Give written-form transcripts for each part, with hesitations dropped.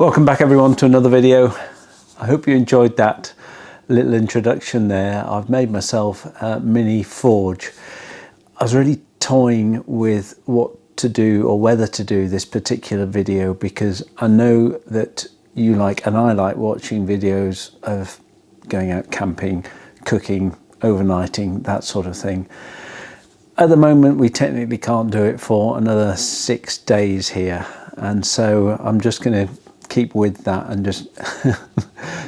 Welcome back everyone to another video. I hope you enjoyed that little introduction there. I've made myself a mini forge. I was really toying with what to do or whether to do this particular video because I know that you like and I like watching videos of going out camping, cooking, overnighting, that sort of thing. At the moment we technically can't do it for another 6 days here, and so I'm just going to keep with that and just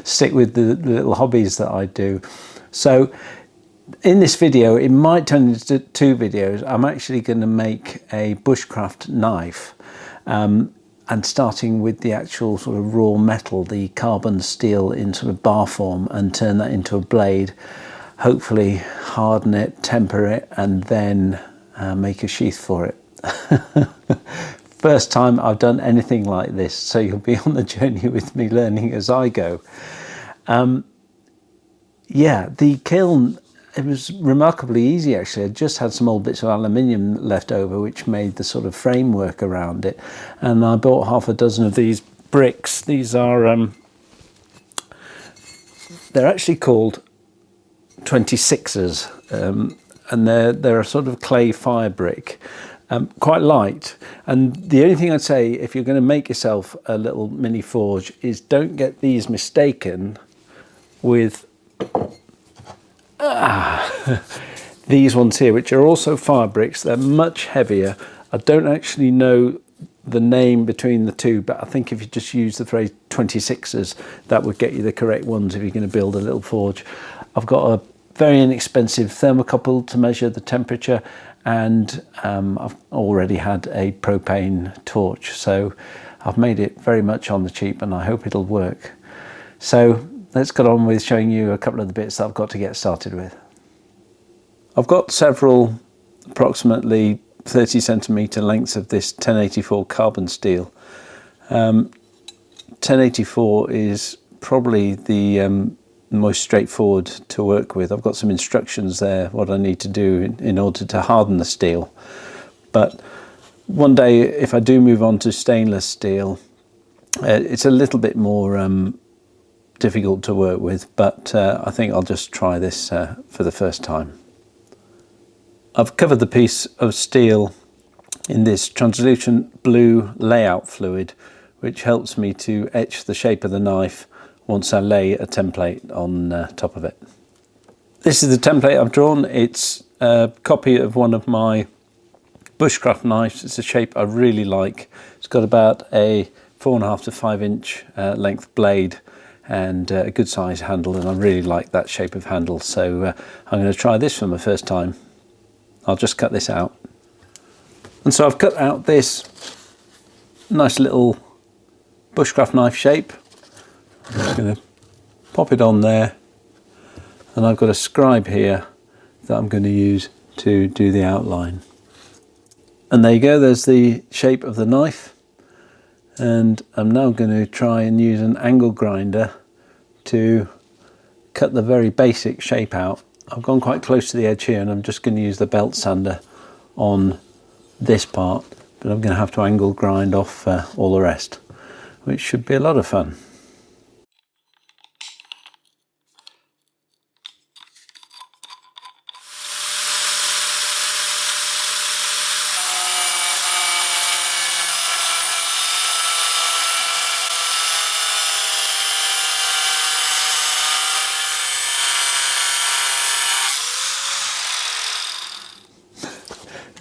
stick with the little hobbies that I do. So in this video, it might turn into 2 videos. I'm actually going to make a bushcraft knife, and starting with the actual sort of raw metal, the carbon steel in sort of bar form, and turn that into a blade, hopefully harden it, temper it, and then make a sheath for it. First time I've done anything like this, so you'll be on the journey with me learning as I go. Yeah, the kiln, it was remarkably easy actually. I just had some old bits of aluminium left over which made the sort of framework around it, and I bought half a dozen of these bricks. These are they're actually called 26ers, and they're a sort of clay fire brick. Quite light, and the only thing I'd say if you're going to make yourself a little mini forge is don't get these mistaken with these ones here, which are also fire bricks. They're much heavier. I don't actually know the name between the two, but I think if you just use the phrase 26ers, that would get you the correct ones if you're going to build a little forge. I've got a very inexpensive thermocouple to measure the temperature, and I've already had a propane torch, so I've made it very much on the cheap and I hope it'll work. So let's get on with showing you a couple of the bits that I've got to get started with. I've got several approximately 30 centimetre lengths of this 1084 carbon steel. 1084 is probably the most straightforward to work with. I've got some instructions there what I need to do in order to harden the steel, but one day if I do move on to stainless steel, it's a little bit more difficult to work with, but I think I'll just try this for the first time. I've covered the piece of steel in this translucent blue layout fluid, which helps me to etch the shape of the knife once I lay a template on top of it. This is the template I've drawn. It's a copy of one of my bushcraft knives. It's a shape I really like. It's got about a 4.5 to 5 inch length blade and a good size handle, and I really like that shape of handle, so I'm going to try this for my first time. I'll just cut this out. And so I've cut out this nice little bushcraft knife shape. I'm just going to pop it on there, and I've got a scribe here that I'm going to use to do the outline. And there you go, there's the shape of the knife, and I'm now going to try and use an angle grinder to cut the very basic shape out. I've gone quite close to the edge here, and I'm just going to use the belt sander on this part, but I'm going to have to angle grind off all the rest, which should be a lot of fun.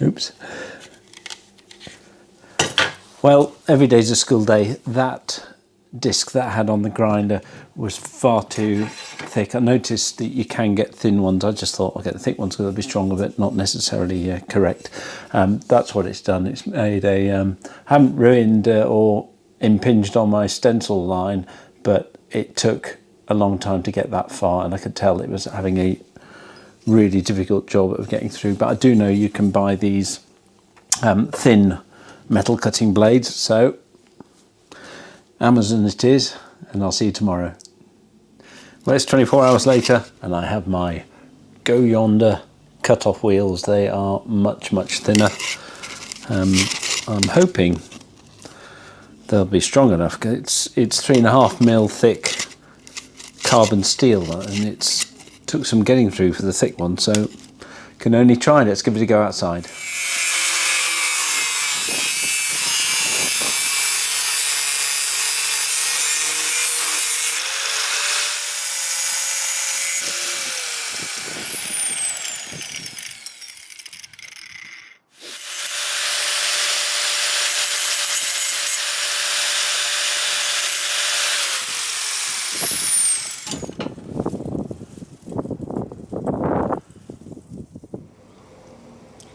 Oops. Well, every day's a school day. That disc that I had on the grinder was far too thick. I noticed that you can get thin ones. I just thought I'll get the thick ones because they'll be stronger, but not necessarily correct. That's what it's done. It's made a, haven't ruined or impinged on my stencil line, but it took a long time to get that far, and I could tell it was having a really difficult job of getting through. But I do know you can buy these thin metal cutting blades, so Amazon it is, and I'll see you tomorrow. Well, it's 24 hours later and I have my Go Yonder cut-off wheels. They are much thinner. I'm hoping they'll be strong enough. It's 3.5 mil thick carbon steel, and it's took some getting through for the thick one, so can only try it. Let's give it a go outside.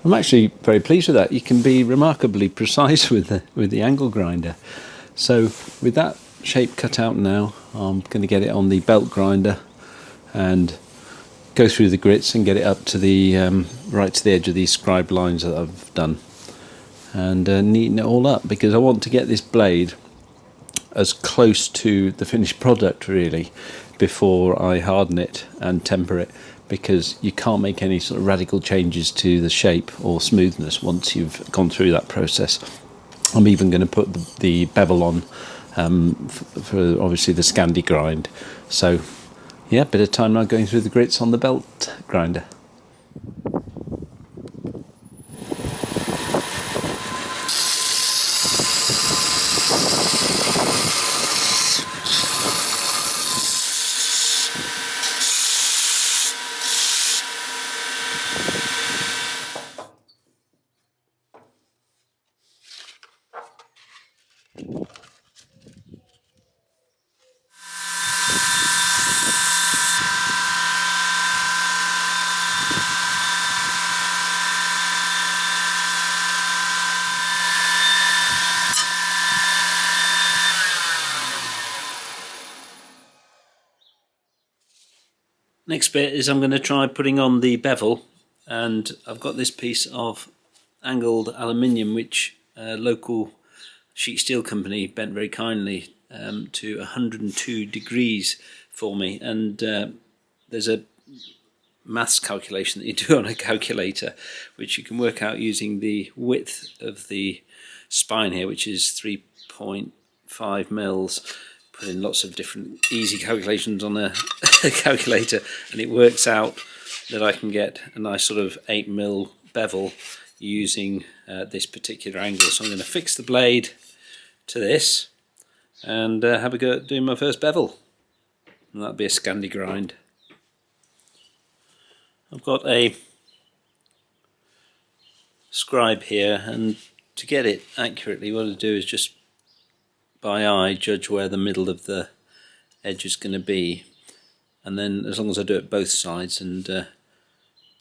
I'm actually very pleased with that. You can be remarkably precise with the angle grinder. So with that shape cut out now, I'm going to get it on the belt grinder and go through the grits and get it up to the right to the edge of these scribe lines that I've done, and neaten it all up, because I want to get this blade as close to the finished product really before I harden it and temper it, because you can't make any sort of radical changes to the shape or smoothness once you've gone through that process. I'm even going to put the bevel on for obviously the Scandi grind. So yeah, bit of time now going through the grits on the belt grinder. Next bit is I'm going to try putting on the bevel, and I've got this piece of angled aluminium which a local sheet steel company bent very kindly to 102 degrees for me, and there's a maths calculation that you do on a calculator which you can work out using the width of the spine here, which is 3.5 mils. Put in lots of different easy calculations on a calculator, and it works out that I can get a nice sort of 8 mil bevel using this particular angle. So I'm going to fix the blade to this and have a go at doing my first bevel, and that'll be a Scandi grind. I've got a scribe here, and to get it accurately what I do is just by eye judge where the middle of the edge is going to be, and then as long as I do it both sides and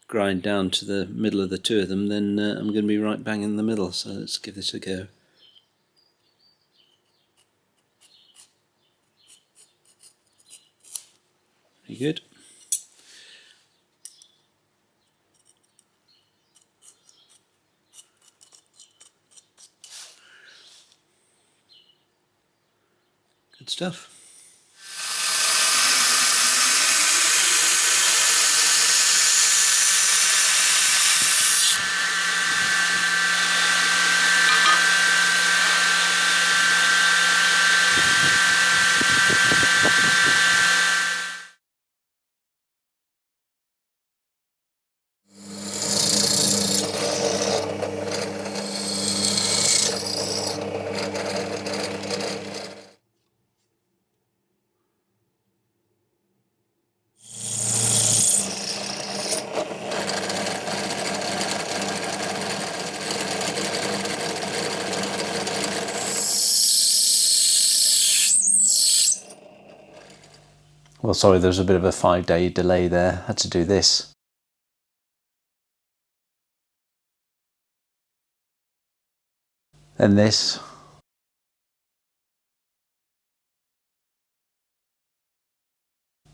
grind down to the middle of the two of them, then I'm going to be right bang in the middle. So let's give this a go. Very good. Good stuff. Well, sorry, there's a bit of a 5-day delay there. Had to do this. Then this.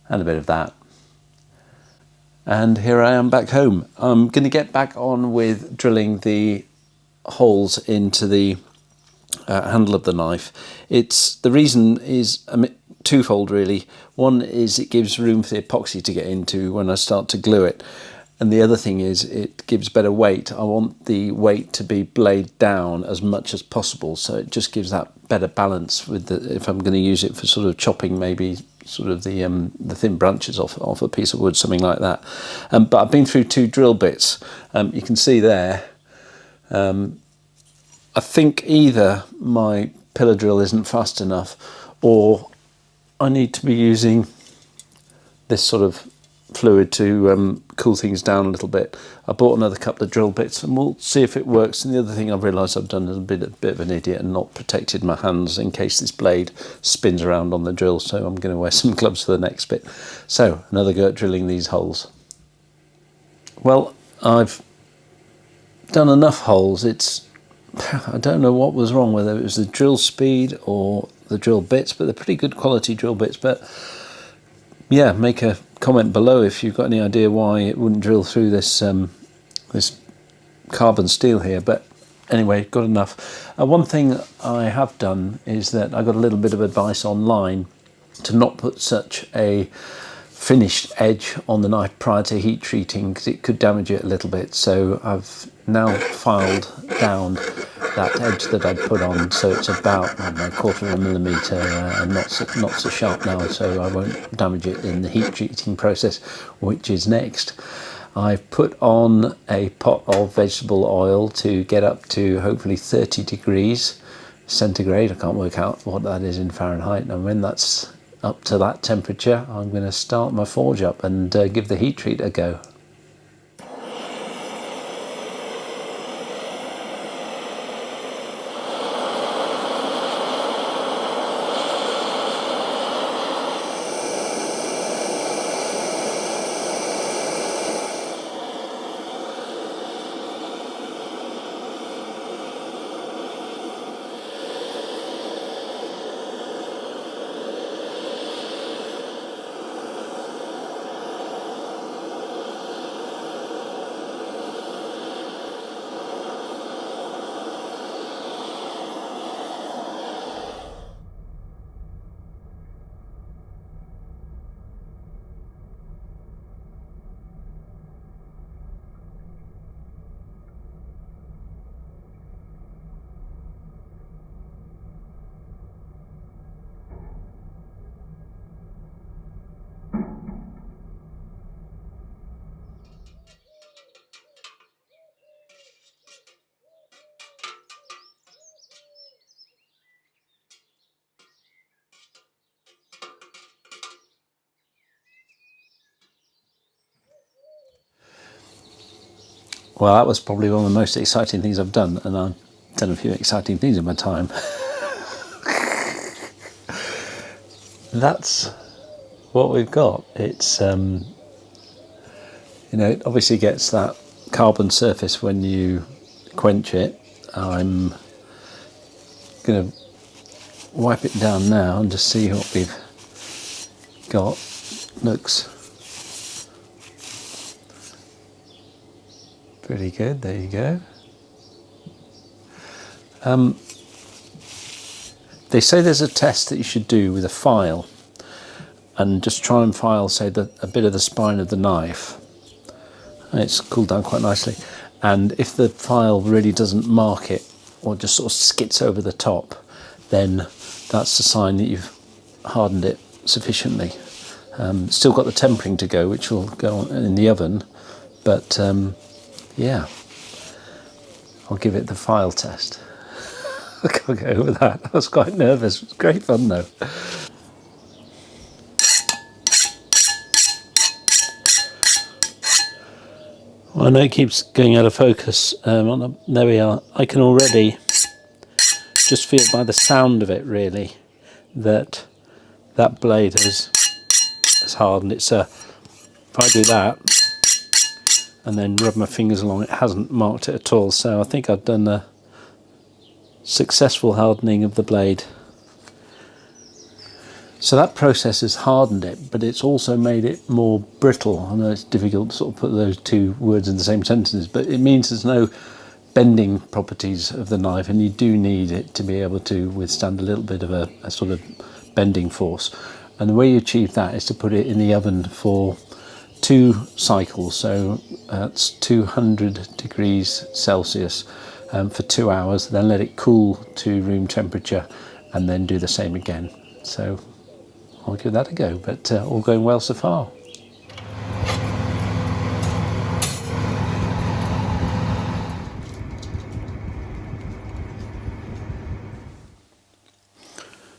And a bit of that. And here I am back home. I'm going to get back on with drilling the holes into the handle of the knife. The reason is twofold really. One is it gives room for the epoxy to get into when I start to glue it, And the other thing is it gives better weight. I want the weight to be blade down as much as possible, so it just gives that better balance with the, if I'm going to use it for sort of chopping maybe sort of the thin branches off a piece of wood, something like that. But I've been through 2 drill bits. You can see there, I think either my pillar drill isn't fast enough, or I need to be using this sort of fluid to cool things down a little bit. I bought another couple of drill bits and we'll see if it works. And the other thing I've realised I've done is a bit of an idiot and not protected my hands in case this blade spins around on the drill, so I'm going to wear some gloves for the next bit. So another go at drilling these holes. Well, I've done enough holes. I don't know what was wrong, whether it was the drill speed or the drill bits, but they're pretty good quality drill bits. But yeah, make a comment below if you've got any idea why it wouldn't drill through this this carbon steel here. But anyway, got enough. One thing I have done is that I got a little bit of advice online to not put such a finished edge on the knife prior to heat treating, because it could damage it a little bit. So I've now filed down that edge that I'd put on, so it's about, I don't know, 1/4 millimetre and not so sharp now, so I won't damage it in the heat treating process, which is next. I've put on a pot of vegetable oil to get up to hopefully 30 degrees centigrade. I can't work out what that is in Fahrenheit, and when that's up to that temperature, I'm going to start my forge up and give the heat treat a go. Well, that was probably one of the most exciting things I've done, and I've done a few exciting things in my time. That's what we've got. It's, you know, it obviously gets that carbon surface when you quench it. I'm going to wipe it down now and just see what we've got. Looks pretty good. There you go. They say there's a test that you should do with a file, and just try and file, say, a bit of the spine of the knife. It's cooled down quite nicely, and if the file really doesn't mark it or just sort of skits over the top, then that's a sign that you've hardened it sufficiently. Still got the tempering to go, which will go on in the oven, but yeah, I'll give it the file test. I can't get over that. I was quite nervous. It was great fun though. Well, I know it keeps going out of focus. There we are. I can already just feel by the sound of it, really, that that blade has hardened. It's if I do that and then rub my fingers along, it hasn't marked it at all. So I think I've done a successful hardening of the blade. So that process has hardened it, but it's also made it more brittle. I know it's difficult to sort of put those two words in the same sentences, but it means there's no bending properties of the knife, and you do need it to be able to withstand a little bit of a sort of bending force. And the way you achieve that is to put it in the oven for 2 cycles, so that's 200 degrees Celsius for 2 hours, then let it cool to room temperature and then do the same again. So I'll give that a go, but all going well so far.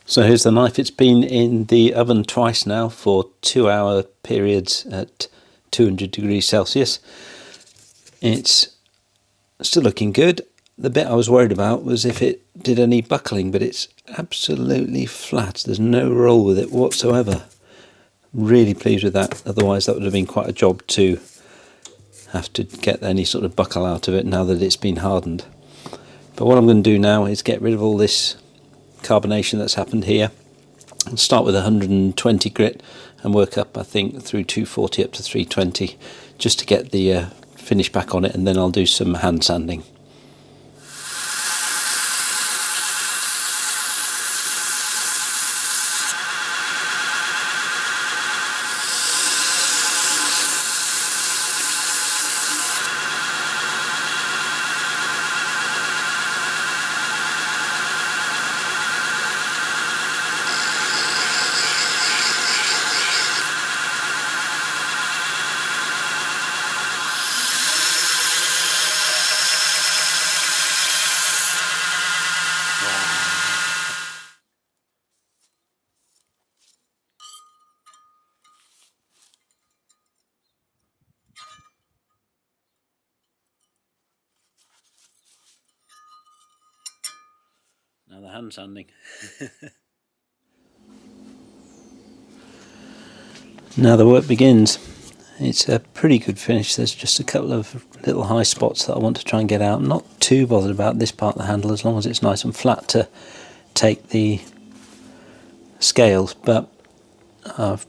So here's the knife. It's been in the oven twice now for 2-hour periods at 200 degrees Celsius. It's still looking good. The bit I was worried about was if it did any buckling, but it's absolutely flat. There's no roll with it whatsoever. Really pleased with that. Otherwise that would have been quite a job to have to get any sort of buckle out of it now that it's been hardened. But what I'm going to do now is get rid of all this carbonation that's happened here and start with 120 grit and work up, I think, through 240 up to 320 just to get the finish back on it, and then I'll do some hand sanding. Now the hand sanding. Now the work begins. It's a pretty good finish. There's just a couple of little high spots that I want to try and get out. I'm not too bothered about this part of the handle as long as it's nice and flat to take the scales, but I've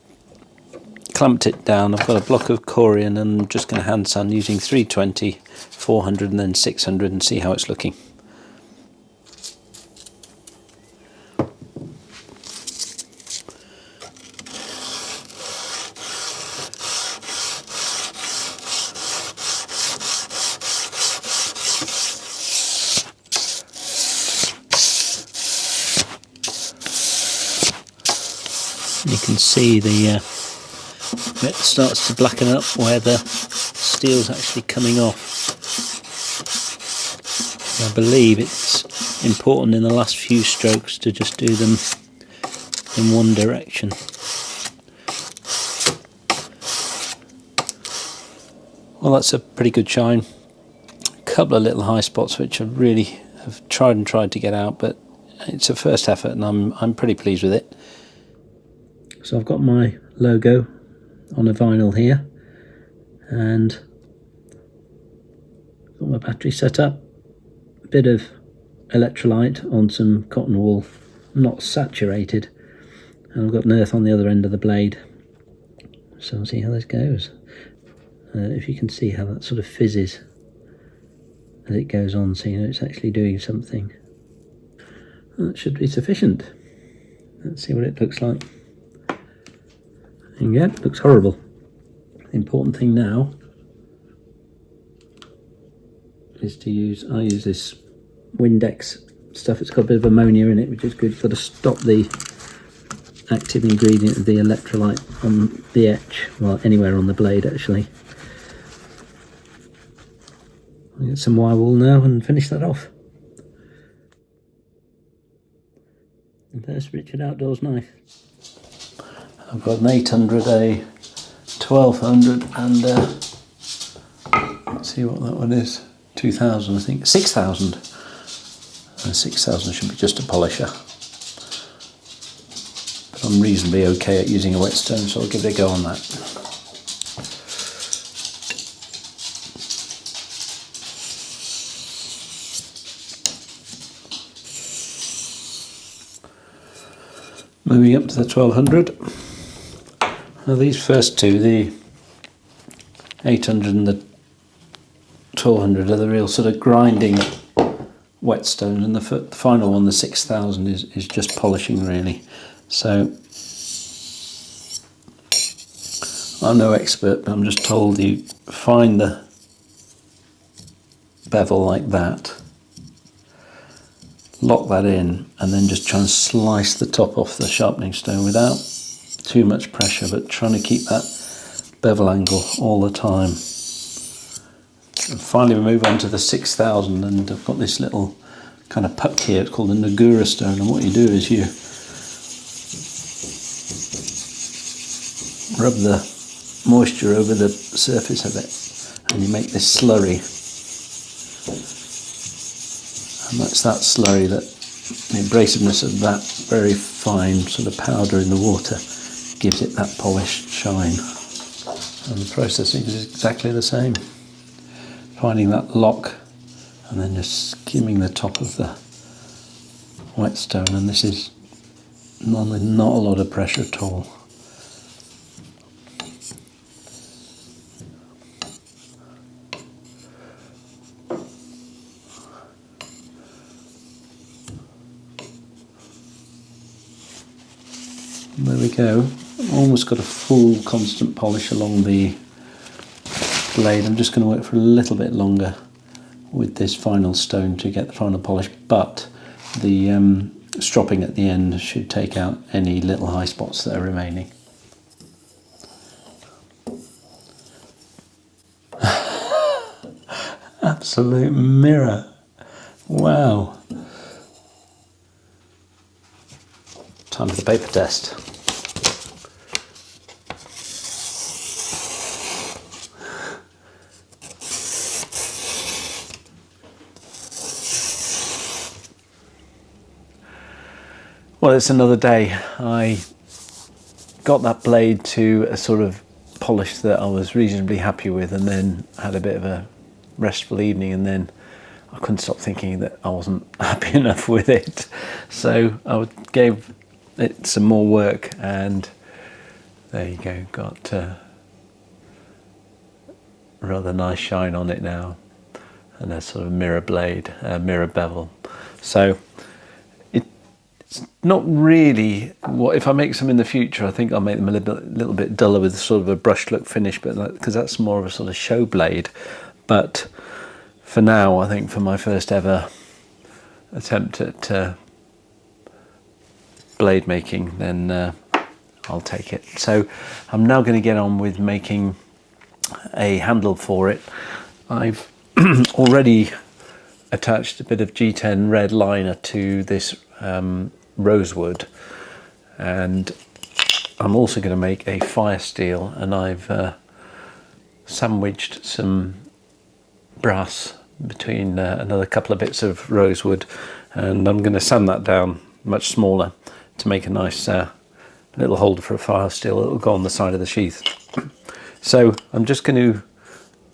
clamped it down. I've got a block of corian and I'm just going to hand sand using 320, 400 and then 600 and see how it's looking. You can see the bit starts to blacken up where the steel's actually coming off. I believe it's important in the last few strokes to just do them in one direction. Well, that's a pretty good shine. A couple of little high spots which I really have tried to get out, but it's a first effort and I'm pretty pleased with it. So I've got my logo on a vinyl here and got my battery set up, a bit of electrolyte on some cotton wool, not saturated, and I've got an earth on the other end of the blade. So I'll see how this goes. If you can see how that sort of fizzes as it goes on, so you know it's actually doing something. That should be sufficient. Let's see what it looks like. And yeah, it looks horrible. The important thing now is to use, I use this Windex stuff. It's got a bit of ammonia in it, which is good. You've got to stop the active ingredient of the electrolyte on the etch, well, anywhere on the blade actually. I'll get some wire wool now and finish that off. And there's Richard Outdoors knife. I've got an 800, a 1200 and let's see what that one is, 2000 I think, 6000. 6000 should be just a polisher. But I'm reasonably okay at using a whetstone, so I'll give it a go on that. Moving up to the 1200. Now these first two, the 800 and the 1200, are the real sort of grinding whetstone, and the final one, the 6000, is just polishing really. So I'm no expert, but I'm just told you find the bevel like that, lock that in, and then just try and slice the top off the sharpening stone without too much pressure, but trying to keep that bevel angle all the time. And finally we move on to the 6000, and I've got this little kind of puck here, it's called the Nagura stone, and what you do is you rub the moisture over the surface of it and you make this slurry, and that's that slurry, that the abrasiveness of that very fine sort of powder in the water gives it that polished shine. And the processing is exactly the same, finding that lock and then just skimming the top of the white stone, and this is not a lot of pressure at all. There we go, almost got a full constant polish along the blade. I'm just going to work for a little bit longer with this final stone to get the final polish, but the stropping at the end should take out any little high spots that are remaining. Absolute mirror, wow. Time for the paper test. Well, it's another day. I got that blade to a sort of polish that I was reasonably happy with, and then had a bit of a restful evening, and then I couldn't stop thinking that I wasn't happy enough with it. So I gave it some more work, and there you go, got a rather nice shine on it now, and a sort of mirror blade, mirror bevel. So it's not really what, if I make some in the future, I think I'll make them a little bit duller with sort of a brushed look finish, but because that's more of a sort of show blade. But for now, I think for my first ever attempt at blade making, then I'll take it. So I'm now going to get on with making a handle for it. I've already attached a bit of G10 red liner to this rosewood, and I'm also going to make a fire steel, and I've sandwiched some brass between another couple of bits of rosewood, and I'm going to sand that down much smaller to make a nice little holder for a fire steel. It'll go on the side of the sheath. So I'm just going to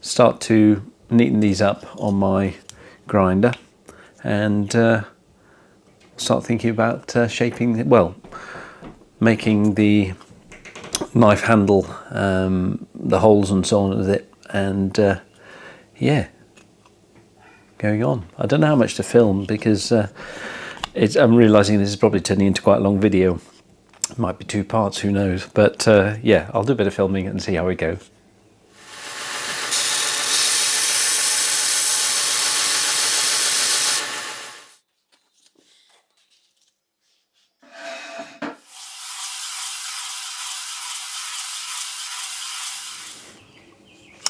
start to neaten these up on my grinder, and start thinking about shaping, well, making the knife handle, the holes and so on with it, and yeah, going on. I don't know how much to film, because I'm realising this is probably turning into quite a long video. It might be 2 parts, who knows, but yeah, I'll do a bit of filming and see how we go.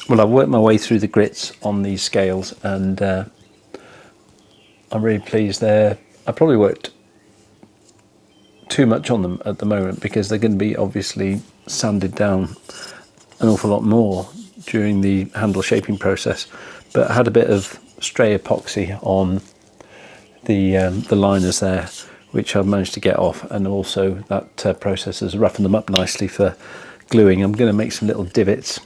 Well, I've worked my way through the grits on these scales, and I'm really pleased there. I probably worked too much on them at the moment, because they're going to be obviously sanded down an awful lot more during the handle shaping process. But I had a bit of stray epoxy on the liners there, which I've managed to get off, and also that process has roughened them up nicely for gluing. I'm going to make some little divots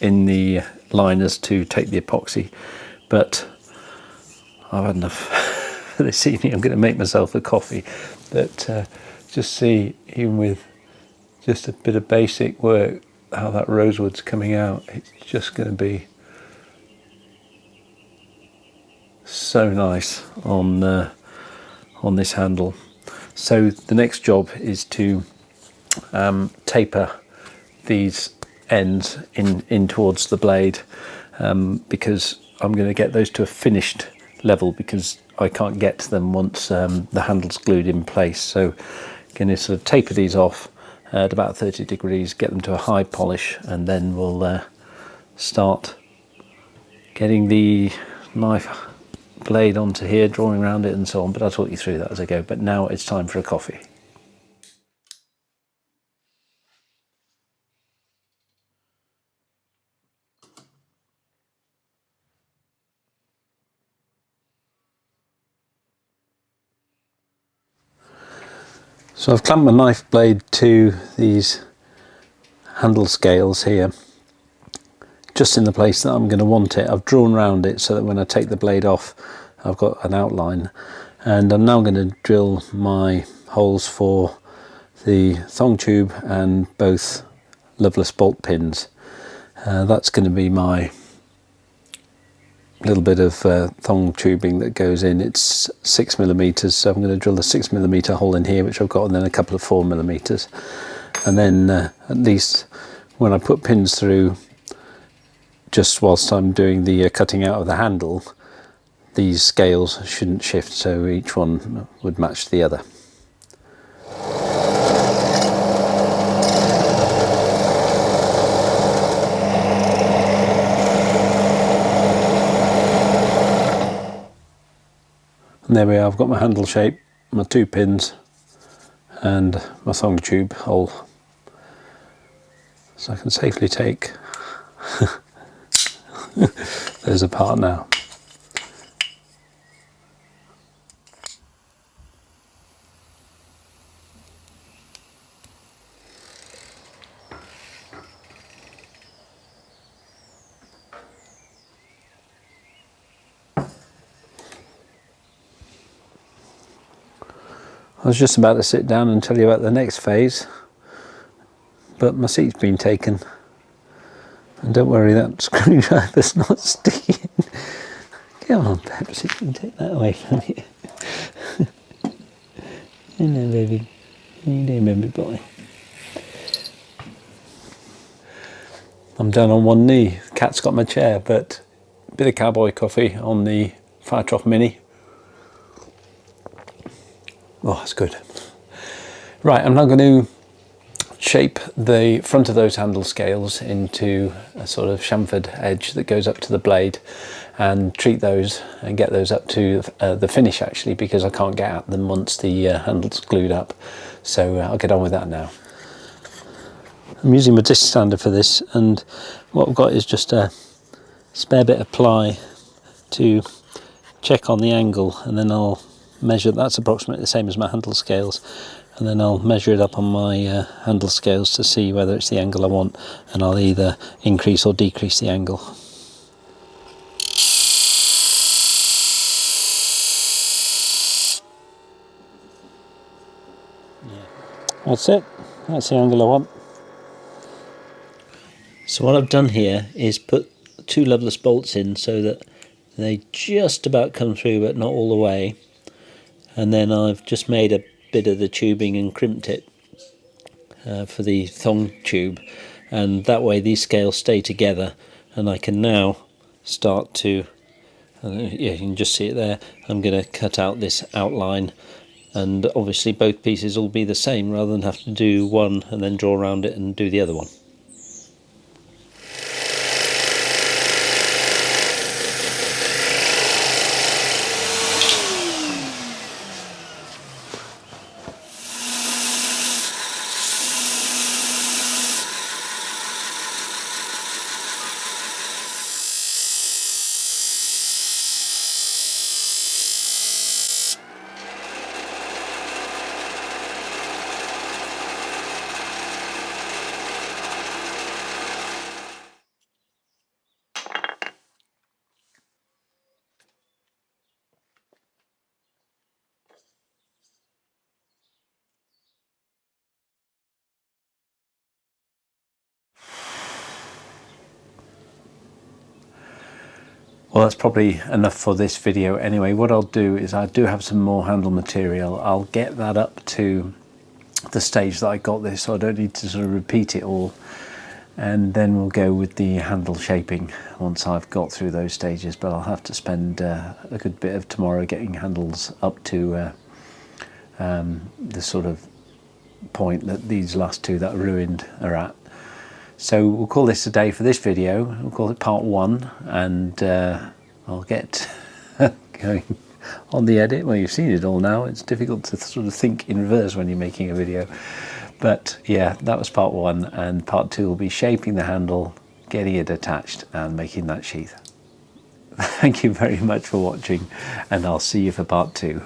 in the liners to take the epoxy, but I've had enough for this evening. I'm going to make myself a coffee. But just see, even with just a bit of basic work, how that rosewood's coming out. It's just going to be so nice on this handle. So the next job is to taper these ends in towards the blade, because I'm going to get those to a finished level, because I can't get to them once the handle's glued in place. So I'm going to sort of taper these off at about 30 degrees, get them to a high polish, and then we'll start getting the knife blade onto here, drawing around it and so on, but I'll talk you through that as I go. But now it's time for a coffee. So I've clamped my knife blade to these handle scales here, just in the place that I'm going to want it. I've drawn around it so that when I take the blade off, I've got an outline. And I'm now going to drill my holes for the thong tube and both Loveless bolt pins. That's going to be my little bit of thong tubing that goes in. It's 6mm, so I'm going to drill a 6mm hole in here, which I've got, and then a couple of 4mm. And then at least when I put pins through, just whilst I'm doing the cutting out of the handle, these scales shouldn't shift, so each one would match the other. And there we are, I've got my handle shape, my 2 pins and my thong tube hole. So I can safely take those apart now. I was just about to sit down and tell you about the next phase, but my seat's been taken. And don't worry, that screwdriver's not sticking. Come on, Peps, you can take that away from you. Hello, baby. How you doing, baby boy? I'm down on one knee. The cat's got my chair, but a bit of Cowboy coffee on the Fire Trough Mini. Oh, that's good. Right, I'm now going to shape the front of those handle scales into a sort of chamfered edge that goes up to the blade, and treat those and get those up to the finish, actually, because I can't get at them once the handle's glued up. So I'll get on with that now. I'm using my disc sander for this, and what I've got is just a spare bit of ply to check on the angle, and then I'll measure. That's approximately the same as my handle scales, and then I'll measure it up on my handle scales to see whether it's the angle I want, and I'll either increase or decrease the angle. That's it, that's the angle I want. So what I've done here is put 2 Loveless bolts in so that they just about come through but not all the way, and then I've just made a bit of the tubing and crimped it for the thong tube, and that way these scales stay together, and I can now start to, yeah, you can just see it there. I'm going to cut out this outline, and obviously both pieces will be the same rather than have to do one and then draw around it and do the other one. Well, that's probably enough for this video anyway. What I'll do is I do have some more handle material. I'll get that up to the stage that I got this, so I don't need to sort of repeat it all. and then we'll go with the handle shaping once I've got through those stages. But I'll have to spend a good bit of tomorrow getting handles up to the sort of point that these last two that are ruined are at. So we'll call this a day for this video. We'll call it part 1, and I'll get going on the edit. Well, you've seen it all now. It's difficult to sort of think in reverse when you're making a video. But yeah, that was part 1, and part 2 will be shaping the handle, getting it attached and making that sheath. Thank you very much for watching, and I'll see you for part 2.